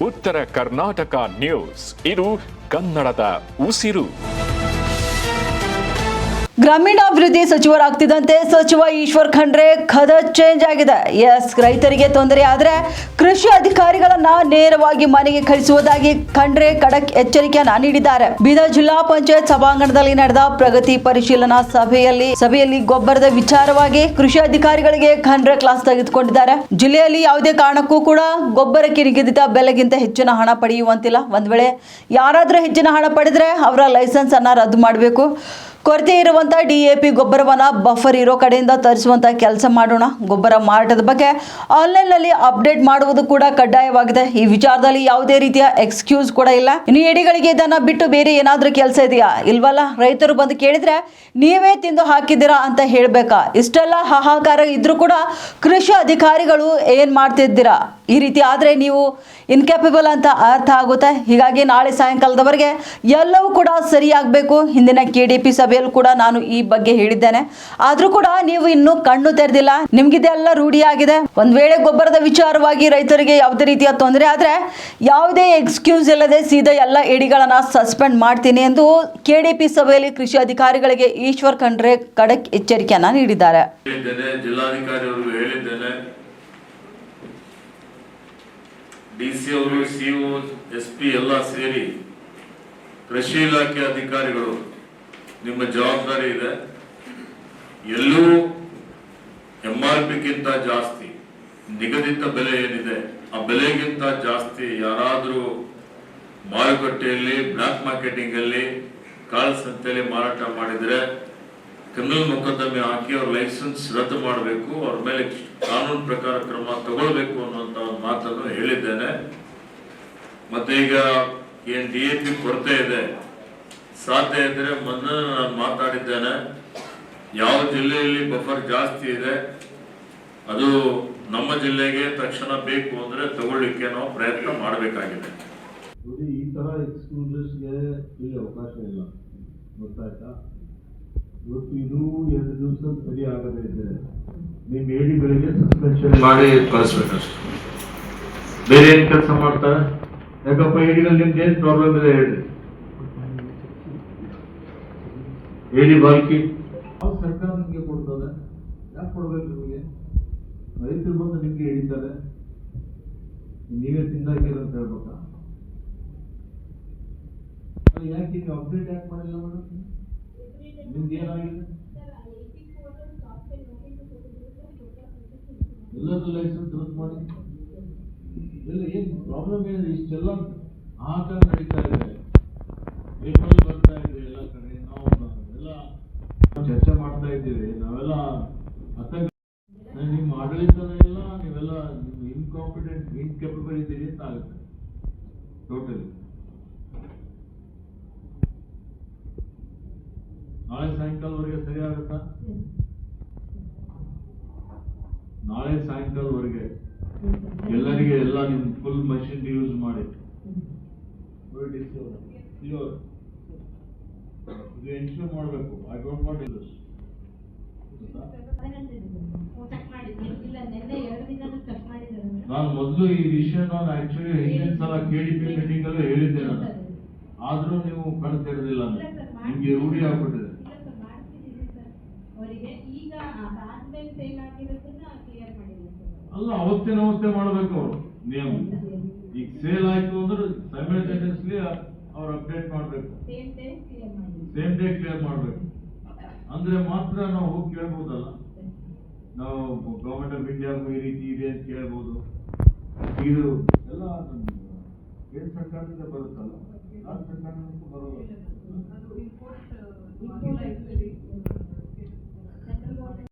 ಉತ್ತರ ಕರ್ನಾಟಕ ನ್ಯೂಸ್, ಇದು ಕನ್ನಡದ ಉಸಿರು. ಗ್ರಾಮೀಣಾಭಿವೃದ್ಧಿ ಸಚಿವರಾಗ್ತಿದ್ದಂತೆ ಸಚಿವ ಈಶ್ವರ್ ಖಂಡ್ರೆ ಖದ ಚೇಂಜ್ ಆಗಿದೆ. ರೈತರಿಗೆ ತೊಂದರೆ ಆದರೆ ಕೃಷಿ ಅಧಿಕಾರಿಗಳನ್ನ ನೇರವಾಗಿ ಮನೆಗೆ ಕಳಿಸುವುದಾಗಿ ಖಂಡ್ರೆ ಖಡಕ್ ಎಚ್ಚರಿಕೆಯನ್ನ ನೀಡಿದ್ದಾರೆ. ಬೀದರ್ ಜಿಲ್ಲಾ ಪಂಚಾಯತ್ ಸಭಾಂಗಣದಲ್ಲಿ ನಡೆದ ಪ್ರಗತಿ ಪರಿಶೀಲನಾ ಸಭೆಯಲ್ಲಿ ಗೊಬ್ಬರದ ವಿಚಾರವಾಗಿ ಕೃಷಿ ಅಧಿಕಾರಿಗಳಿಗೆ ಖಂಡ್ರೆ ಕ್ಲಾಸ್ ತೆಗೆದುಕೊಂಡಿದ್ದಾರೆ. ಜಿಲ್ಲೆಯಲ್ಲಿ ಯಾವುದೇ ಕಾರಣಕ್ಕೂ ಕೂಡ ಗೊಬ್ಬರಕ್ಕೆ ನಿಗದಿತ ಬೆಲೆಗಿಂತ ಹೆಚ್ಚಿನ ಹಣ ಪಡೆಯುವಂತಿಲ್ಲ. ಒಂದ್ ವೇಳೆ ಯಾರಾದ್ರೂ ಹೆಚ್ಚಿನ ಹಣ ಪಡೆದ್ರೆ ಅವರ ಲೈಸೆನ್ಸ್ ಅನ್ನ ರದ್ದು ಮಾಡಬೇಕು. ಕೊರತೆ ಇರುವಂತಹ ಡಿಎಪಿ ಗೊಬ್ಬರವನ್ನ ಬಫರ್ ಇರೋ ಕಡೆಯಿಂದ ತರಿಸುವಂತ ಕೆಲಸ ಮಾಡೋಣ. ಗೊಬ್ಬರ ಮಾರಾಟದ ಬಗ್ಗೆ ಆನ್ಲೈನ್ ನಲ್ಲಿ ಅಪ್ಡೇಟ್ ಮಾಡುವುದು ಕೂಡ ಕಡ್ಡಾಯವಾಗಿದೆ. ಈ ವಿಚಾರದಲ್ಲಿ ಯಾವುದೇ ರೀತಿಯ ಎಕ್ಸ್ಕ್ಯೂಸ್ ಕೂಡ ಇಲ್ಲ. ಇನ್ನು ಎಡಿಗಳಿಗೆ ಇದನ್ನ ಬಿಟ್ಟು ಬೇರೆ ಏನಾದ್ರೂ ಕೆಲಸ ಇದೆಯಾ? ಇಲ್ವಲ್ಲ. ರೈತರು ಬಂದು ಕೇಳಿದ್ರೆ ನೀವೇ ತಿಂದು ಹಾಕಿದ್ದೀರಾ ಅಂತ ಹೇಳ್ಬೇಕಾ? ಇಷ್ಟೆಲ್ಲ ಹಾಹಾಕಾರ ಇದ್ರೂ ಕೂಡ ಕೃಷಿ ಅಧಿಕಾರಿಗಳು ಏನ್ ಮಾಡ್ತಿದ್ದೀರಾ? ಈ ರೀತಿ ಆದ್ರೆ ನೀವು ಇನ್ಕ್ಯಾಪಬಲ್ ಅಂತ ಅರ್ಥ ಆಗುತ್ತೆ. ಹೀಗಾಗಿ ನಾಳೆ ಸಾಯಂಕಾಲದವರೆಗೆ ಎಲ್ಲವೂ ಕೂಡ ಸರಿಯಾಗಬೇಕು. ಹಿಂದಿನ ಕೆಡಿಪಿ ಸಭೆಯಲ್ಲಿ ಕೂಡ ನಾನು ಈ ಬಗ್ಗೆ ಹೇಳಿದ್ದೇನೆ. ಆದ್ರೂ ಕೂಡ ನೀವು ಇನ್ನೂ ಕಣ್ಣು ತೆರೆದಿಲ್ಲ. ನಿಮ್ಗಿದೆಲ್ಲ ರೂಢಿಯಾಗಿದೆ. ಒಂದ್ ವೇಳೆ ಗೊಬ್ಬರದ ವಿಚಾರವಾಗಿ ರೈತರಿಗೆ ಯಾವುದೇ ರೀತಿಯ ತೊಂದರೆ ಆದ್ರೆ ಯಾವುದೇ ಎಕ್ಸ್ಕ್ಯೂಸ್ ಇಲ್ಲದೆ ಸೀದಾ ಎಲ್ಲ ಎಡಿಗಳನ್ನ ಸಸ್ಪೆಂಡ್ ಮಾಡ್ತೀನಿ ಎಂದು ಕೆಡಿಪಿ ಸಭೆಯಲ್ಲಿ ಕೃಷಿ ಅಧಿಕಾರಿಗಳಿಗೆ ಈಶ್ವರ್ ಖಂಡ್ರೆ ಖಡಕ್ ಎಚ್ಚರಿಕೆಯನ್ನ ನೀಡಿದ್ದಾರೆ. ಜಿಲ್ಲಾಧಿಕಾರಿ ಅವರು ಹೇಳಿದ್ದೇನೆ, ಡಿಸಿ ಅವರು, ಸಿಒ, ಎಸ್ಪಿ ಎಲ್ಲ ಸೇರಿ ಕೃಷಿ ಇಲಾಖೆ ಅಧಿಕಾರಿಗಳು ನಿಮ್ಮ ಜವಾಬ್ದಾರಿ ಇದೆ. ಎಲ್ಲೂ MRPಗಿಂತ ಜಾಸ್ತಿ ನಿಗದಿತ ಬೆಲೆ ಏನಿದೆ ಆ ಬೆಲೆಗಿಂತ ಜಾಸ್ತಿ ಯಾರಾದರೂ ಮಾರುಕಟ್ಟೆಯಲ್ಲಿ ಬ್ಲಾಕ್ ಮಾರ್ಕೆಟಿಂಗ್ ಅಲ್ಲಿ ಕಾಳು ಸಂತೆಯಲ್ಲಿ ಮಾರಾಟ ಮಾಡಿದ್ರೆ ಕ್ರಿಮಿನಲ್ ಮೊಕದ್ದಮೆ ಹಾಕಿ ಅವ್ರ ಲೈಸೆನ್ಸ್ ರದ್ದು ಮಾಡಬೇಕು, ಅವ್ರ ಮೇಲೆ ಕಾನೂನು ಪ್ರಕಾರ ಕ್ರಮ ತಗೊಳ್ಬೇಕು ಅನ್ನುವಂತ ಒಂದು ಮಾತನ್ನು ಹೇಳಿದ್ದೇನೆ. ಮತ್ತೆ ಈಗ ಏನ್ DAP ಕೊರತೆ ಇದೆ, ಸಾಧ್ಯ ಇದ್ರೆ ಮೊನ್ನೆ ನಾನು ಮಾತಾಡಿದ್ದೇನೆ, ಯಾವ ಜಿಲ್ಲೆಯಲ್ಲಿ ಬಫರ್ ಜಾಸ್ತಿ ಇದೆ ಅದು ನಮ್ಮ ಜಿಲ್ಲೆಗೆ ತಕ್ಷಣ ಬೇಕು ಅಂದ್ರೆ ತಗೊಳ್ಳಿಕ್ಕೆ ನಾವು ಪ್ರಯತ್ನ ಮಾಡಬೇಕಾಗಿದೆ. ಈ ತರ ಎಕ್ಸ್ಕ್ಯೂಸಸ್ಗೆ ಇಲ್ಲಿ ಅವಕಾಶ ಇಲ್ಲ, ಗೊತ್ತಾಯ್ತಾ? ಇವತ್ತು ಇದು 2 ದಿವಸ ಸರಿ ಆಗದೇ ಇದ್ರೆ ನಿಮ್ಮ ಎಡಿಗಳಿಗೆ ಸಸ್ಪೆನ್ಷನ್ ಮಾಡಿ ಕಳಿಸ್ಬೇಕಷ್ಟು. ಬೇರೆ ಏನ್ ಕೆಲಸ ಮಾಡ್ತಾರೆ? ಯಾಕಪ್ಪ ಎಡಿಗಳು ನಿಮ್ಗೆ ಏನ್ ಪ್ರಾಬ್ಲಮ್ ಇದೆ ಹೇಳಿ. ಎಡಿ ಬಾಲ್ಕಿ ಯಾವ ಸರ್ಕಾರ ನಿಮ್ಗೆ ಕೊಡ್ತದೆ? ಯಾಕೆ ಕೊಡ್ಬೇಕು ನಿಮಗೆ? ರೈತರು ಬಂದು ನಿಮ್ಗೆ ಹಿಡಿತಾರೆ, ನೀವೇ ತಿಂದಾಕಿರ ಅಂತ ಹೇಳ್ಬೇಕಾ? ಯಾಕೆ ನೀವು ಅಪ್ಡೇಟ್ ಯಾಕೆ ಮಾಡಿಲ್ಲ ಮೇಡಮ್? ನಿಮ್ಗೆ ಏನಾಗಿದೆ? ಎಲ್ಲರೂ ಲೈಸೆನ್ಸ್ ರದ್ದು ಮಾಡಿ. ಎಲ್ಲ ಏನ್ ಪ್ರಾಬ್ಲಮ್ ಏನಿದೆ? ಇಷ್ಟೆಲ್ಲ ಹಾಹಾಕಾರ ನಡೀತಾ ಇದೆ, ಪೇಪರ್ ಬರ್ತಾ ಇದೆ ಎಲ್ಲ ಕಡೆ. ನಾವು ಎಲ್ಲ ಚರ್ಚೆ ಮಾಡ್ತಾ ಇದ್ದೀವಿ. ನಾವೆಲ್ಲ ನಿಮ್ಮ ಆಡಳಿತನ ಎಲ್ಲ ನೀವೆಲ್ಲ ಇನ್ಕೇಪಬಲ್ ಇದ್ದೀರಿ ಅಂತ ಆಗುತ್ತೆ ಟೋಟಲಿ. ನಾಳೆ ಸಾಯಂಕಾಲವರೆಗೆ ಸರಿ ಆಗುತ್ತಾ? ನಾಳೆ ಸಾಯಂಕಾಲವರೆಗೆ ಎಲ್ಲರಿಗೆ ಎಲ್ಲ ನಿಮ್ ಫುಲ್ ಮಷಿನ್ ಯೂಸ್ ಮಾಡಿ ಇದು ಎನ್ಶೂರ್ ಮಾಡಬೇಕು. I don't want this. ನಾನು ಮೊದಲು ಈ ವಿಷಯ ನಾನು ಆಕ್ಚುಲಿ ಹಿಂದಿನ ಸಲ KDP ಮೀಟಿಂಗ್ ಅಲ್ಲೂ ಹೇಳಿದ್ದೆ ನಾನು, ಆದ್ರೂ ನೀವು ಕಣ್ ತೆರೆದಿಲ್ಲ. ನಿಮ್ಗೆ ರೂಢಿ ಆಗ್ಬಿಟ್ಟಿದೆ. ಅಲ್ಲ, ಅವತ್ತೇ ಮಾಡಬೇಕು ಅವರು ನಿಯಮ. ಈಗ ಸೇಲ್ ಆಯ್ತು ಅಂದ್ರೆ ಸೈಮಲ್ಟೇನಿಯಸ್ಲಿ ಅವ್ರು ಅಪ್ಡೇಟ್ ಮಾಡ್ಬೇಕು, ಸೇಮ್ ಡೇ ಕ್ಲಿಯರ್ ಮಾಡ್ಬೇಕು. ಅಂದ್ರೆ ಮಾತ್ರ ನಾವು ಹೋಗಿ ಕೇಳ್ಬೋದಲ್ಲ. ನಾವು ಗವರ್ಮೆಂಟ್ ಆಫ್ ಇಂಡಿಯಾಗೂ ಈ ರೀತಿ ಇದೆ ಅಂತ ಕೇಳ್ಬೋದು. ಇದು ಎಲ್ಲ ಕೇಂದ್ರ ಸರ್ಕಾರದಿಂದ ಬರುತ್ತಲ್ಲ, ರಾಜ್ಯ ಸರ್ಕಾರದಿಂದ ಬರೋದು.